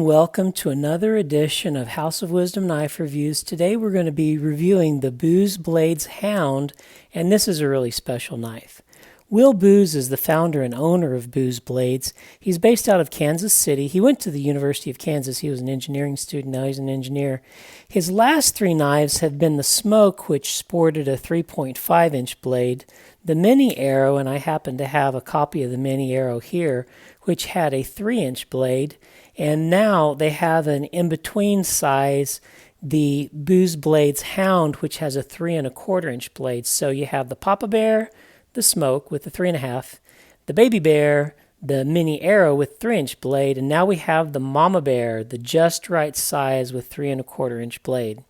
and welcome to another edition of House of Wisdom Knife Reviews. Today we're going to be reviewing the Boos Blades Hound, and this is a really special knife. Will Boos is the founder and owner of Boos Blades. He's based out of Kansas City. He went to the University of Kansas. He was an engineering student. Now he's an engineer. His last three knives have been the Smoke, which sported a 3.5-inch blade, the Mini Arrow, and I happen to have a copy of the Mini Arrow here, which had a 3-inch blade, and now they have an in-between size, the Boos Blades Hound, which has a 3.25-inch blade. So you have the Papa Bear, the Smoke with the 3.5, the Baby Bear, the Mini Arrow with 3-inch blade, and now we have the Mama Bear, the just right size with 3.25-inch blade.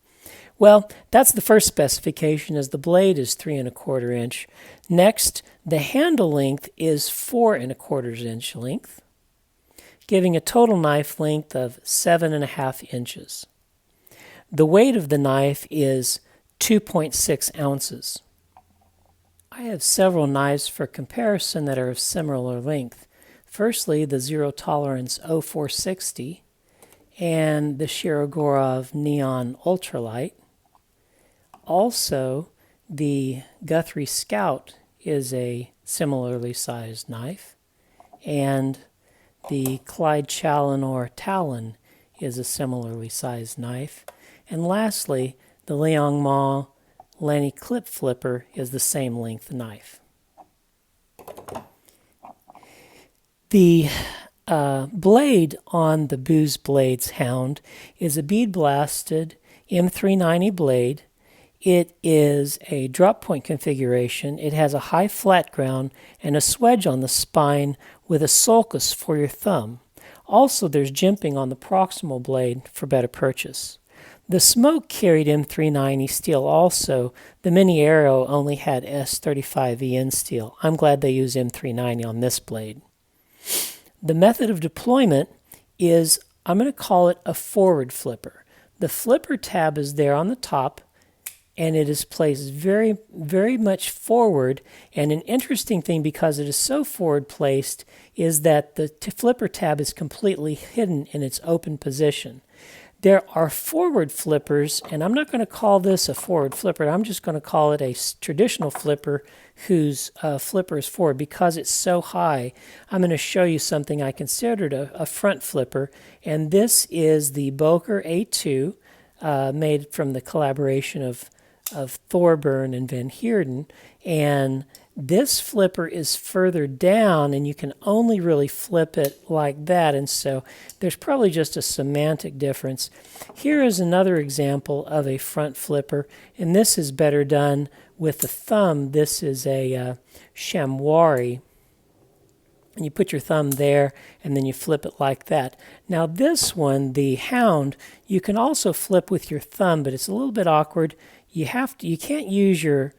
Well, that's the first specification, as the blade is 3.25-inch. Next, the handle length is 4.25-inch length, giving a total knife length of 7.5 inches. The weight of the knife is 2.6 ounces. I have several knives for comparison that are of similar length. Firstly, the Zero Tolerance 0460 and the Shirogorov Neon Ultralight. Also, the Guthrie Scout is a similarly sized knife, and the Clyde Challenor Talon is a similarly sized knife. And lastly, the Liang Ma Lenny Clip Flipper is the same length knife. The blade on the Boos Blades Hound is a bead blasted M390 blade. It is a drop point configuration. It has a high flat ground and a swedge on the spine with a sulcus for your thumb. Also, there's jimping on the proximal blade for better purchase. The Smoke carried M390 steel also. The Mini Arrow only had S35VN steel. I'm glad they used M390 on this blade. The method of deployment is, I'm going to call it a forward flipper. The flipper tab is there on the top, and it is placed very, very much forward. And an interesting thing, because it is so forward placed, is that the flipper tab is completely hidden in its open position. There are forward flippers, and I'm not going to call this a forward flipper. I'm just going to call it a traditional flipper whose flipper is forward. Because it's so high, I'm going to show you something I considered a front flipper, and this is the Boker A2, made from the collaboration of Thorburn and Van Heerden, and this flipper is further down, and you can only really flip it like that, and so there's probably just a semantic difference. Here is another example of a front flipper, and this is better done with the thumb. This is a chamois, and you put your thumb there, and then you flip it like that. Now this one, the Hound, you can also flip with your thumb, but it's a little bit awkward. You can't use your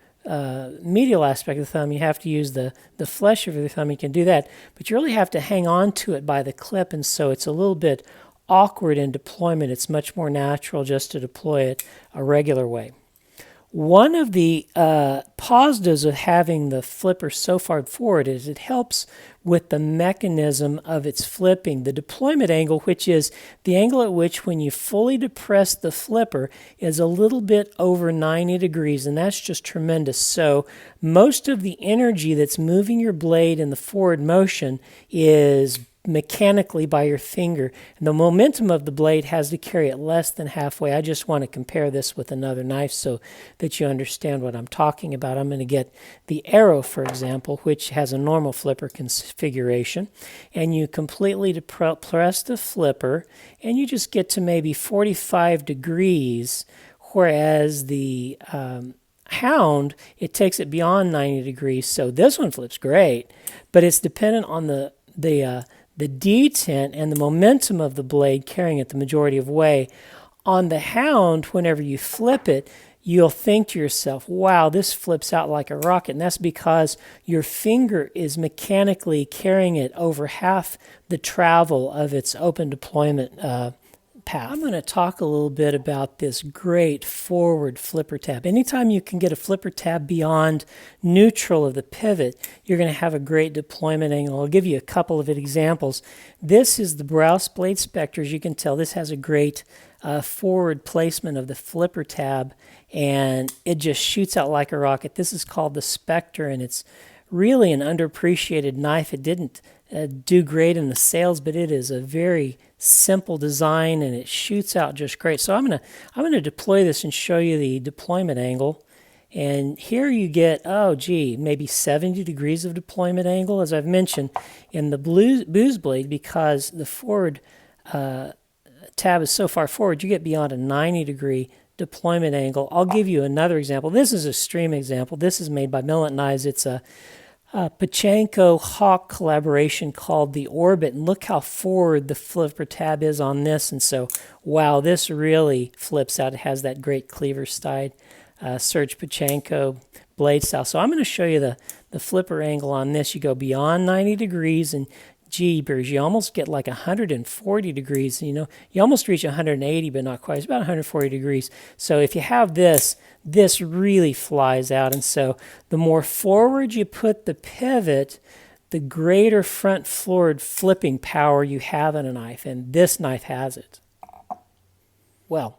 medial aspect of the thumb. You have to use the flesh of your thumb. You can do that, but you really have to hang on to it by the clip, and so it's a little bit awkward in deployment. It's much more natural just to deploy it a regular way. One of the positives of having the flipper so far forward is it helps with the mechanism of its flipping. The deployment angle, which is the angle at which when you fully depress the flipper, is a little bit over 90 degrees, and that's just tremendous. So most of the energy that's moving your blade in the forward motion is mechanically by your finger, and the momentum of the blade has to carry it less than halfway. I just want to compare this with another knife so that you understand what I'm talking about. I'm going to get the Arrow, for example, which has a normal flipper configuration, and you completely depress the flipper, and you just get to maybe 45 degrees, whereas the Hound, it takes it beyond 90 degrees. So this one flips great, but it's dependent on the detent and the momentum of the blade carrying it the majority of way. On the Hound, whenever you flip it, you'll think to yourself, wow, this flips out like a rocket. And that's because your finger is mechanically carrying it over half the travel of its open deployment path. I'm going to talk a little bit about this great forward flipper tab. Anytime you can get a flipper tab beyond neutral of the pivot, you're going to have a great deployment angle. I'll give you a couple of examples. This is the Boos Blade Spectre. As you can tell, this has a great forward placement of the flipper tab, and it just shoots out like a rocket. This is called the Spectre, and it's really an underappreciated knife. It didn't do great in the sales, but it is a very simple design, and it shoots out just great. So I'm gonna deploy this and show you the deployment angle. And here you get, maybe 70 degrees of deployment angle. As I've mentioned, in the Boos Blade, because the forward tab is so far forward, you get beyond a 90-degree deployment angle. I'll give you another example. This is a stream example. This is made by Millet Knives. It's a Pachenko Hawk collaboration called the Orbit, and look how forward the flipper tab is on this. And so, wow, this really flips out. It has that great cleaver style, Serge Pachenko blade style. So I'm going to show you the flipper angle on this. You go beyond 90 degrees, and jeepers, you almost get like 140 degrees. You know, you almost reach 180, but not quite. It's about 140 degrees. So if you have this really flies out. And so the more forward you put the pivot, the greater front forward flipping power you have in a knife. And this knife has it. Well,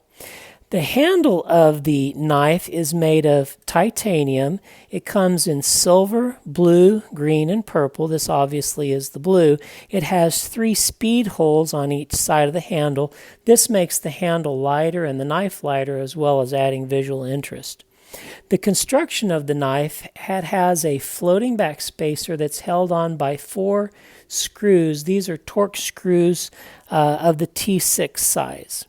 the handle of the knife is made of titanium. It comes in silver, blue, green, and purple. This obviously is the blue. It has 3 speed holes on each side of the handle. This makes the handle lighter and the knife lighter, as well as adding visual interest. The construction of the knife has a floating back spacer that's held on by 4 screws. These are torque screws of the T6 size.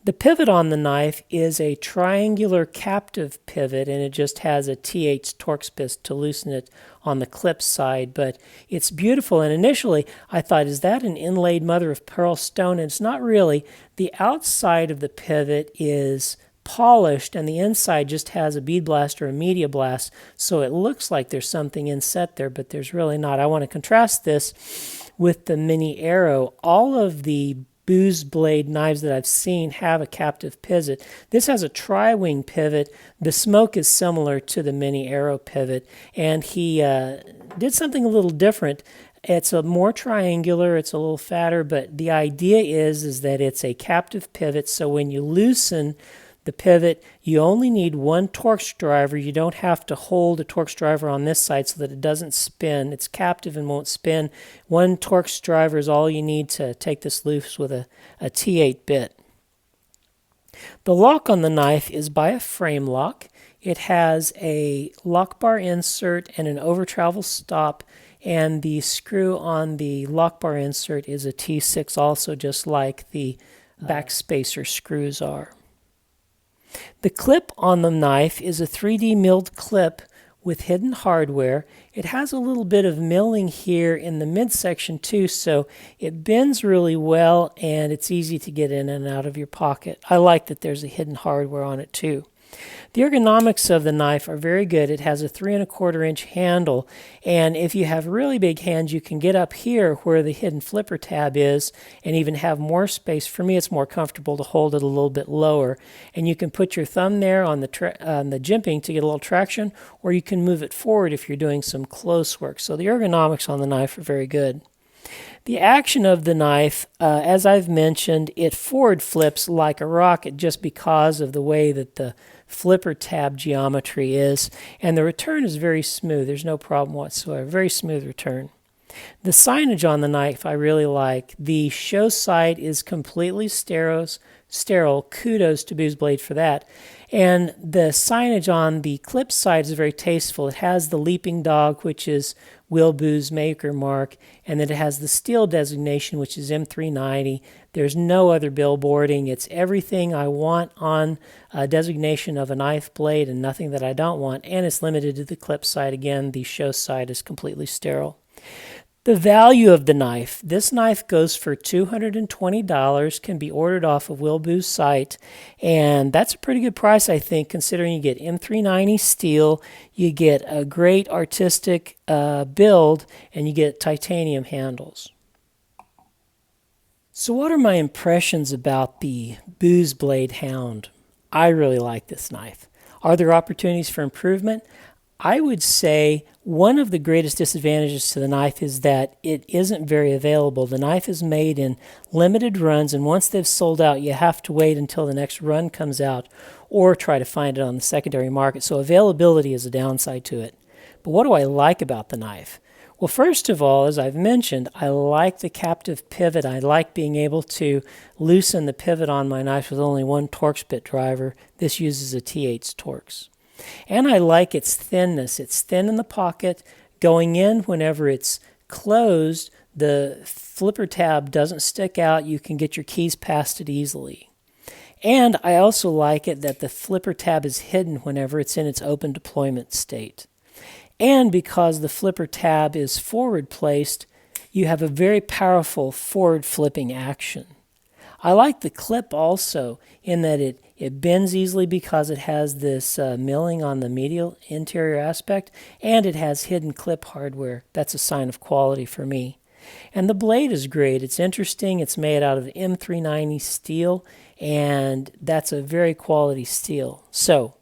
The pivot on the knife is a triangular captive pivot, and it just has a T8 Torx bit to loosen it on the clip side, but it's beautiful. And initially I thought, is that an inlaid mother of pearl stone? And it's not really. The outside of the pivot is polished, and the inside just has a bead blast or a media blast, so it looks like there's something inset there, but there's really not. I want to contrast this with the Mini Arrow. All of the Boos Blade knives that I've seen have a captive pivot. This has a tri-wing pivot. The smoke is similar to the Mini Arrow pivot, and he did something a little different. It's a more triangular, it's a little fatter, but the idea is that it's a captive pivot, so when you loosen the pivot, you only need 1 Torx driver. You don't have to hold a Torx driver on this side so that it doesn't spin. It's captive and won't spin. 1 Torx driver is all you need to take this loose with a T8 bit. The lock on the knife is by a frame lock. It has a lock bar insert and an over travel stop, and the screw on the lock bar insert is a T6 also, just like the back spacer screws are. The clip on the knife is a 3D milled clip with hidden hardware. It has a little bit of milling here in the midsection too, so it bends really well and it's easy to get in and out of your pocket. I like that there's a hidden hardware on it too. The ergonomics of the knife are very good. It has a 3 1/4 inch handle, and if you have really big hands, you can get up here where the hidden flipper tab is and even have more space. For me, it's more comfortable to hold it a little bit lower, and you can put your thumb there on the jimping to get a little traction, or you can move it forward if you're doing some close work. So the ergonomics on the knife are very good. The action of the knife, as I've mentioned, it forward flips like a rocket just because of the way that the flipper tab geometry is, and the return is very smooth. There's no problem whatsoever. Very smooth return. The signage on the knife I really like. The show side is completely sterile. Kudos to Boos Blade for that. And the signage on the clip side is very tasteful. It has the leaping dog, which is Will Boos maker mark, and then it has the steel designation, which is M390. There's no other billboarding. It's everything I want on a designation of a knife blade and nothing that I don't want, and it's limited to the clip side. Again, the show side is completely sterile. The value of the knife. This knife goes for $220, can be ordered off of Will Boos' site, and that's a pretty good price, I think, considering you get M390 steel, you get a great artistic build, and you get titanium handles. So what are my impressions about the Boos Blade Hound? I really like this knife. Are there opportunities for improvement? I would say one of the greatest disadvantages to the knife is that it isn't very available. The knife is made in limited runs, and once they've sold out, you have to wait until the next run comes out or try to find it on the secondary market. So availability is a downside to it. But what do I like about the knife? Well, first of all, as I've mentioned, I like the captive pivot. I like being able to loosen the pivot on my knife with only one Torx bit driver. This uses a T8's Torx. And I like its thinness. It's thin in the pocket. Going in whenever it's closed, the flipper tab doesn't stick out. You can get your keys past it easily. And I also like it that the flipper tab is hidden whenever it's in its open deployment state. And because the flipper tab is forward placed, you have a very powerful forward flipping action. I like the clip also in that it bends easily because it has this milling on the medial interior aspect, and it has hidden clip hardware. That's a sign of quality for me. And the blade is great. It's interesting. It's made out of M390 steel, and that's a very quality steel. So,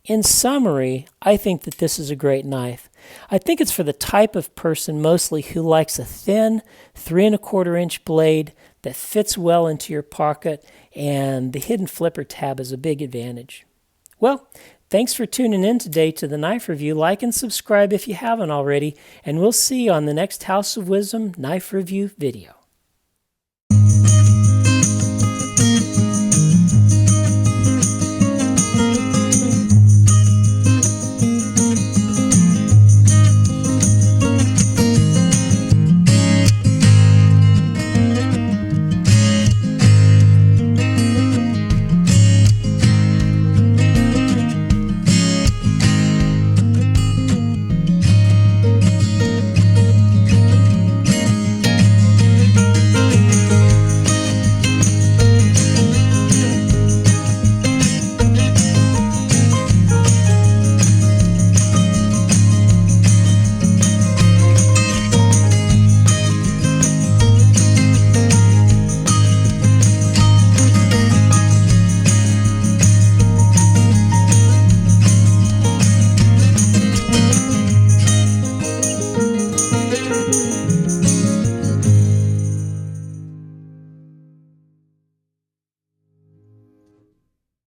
in summary, I think that this is a great knife. I think it's for the type of person mostly who likes a thin 3¼ inch blade that fits well into your pocket, and the hidden flipper tab is a big advantage. Well, thanks for tuning in today to the Knife Review. Like and subscribe if you haven't already, and we'll see you on the next House of Wisdom Knife Review video.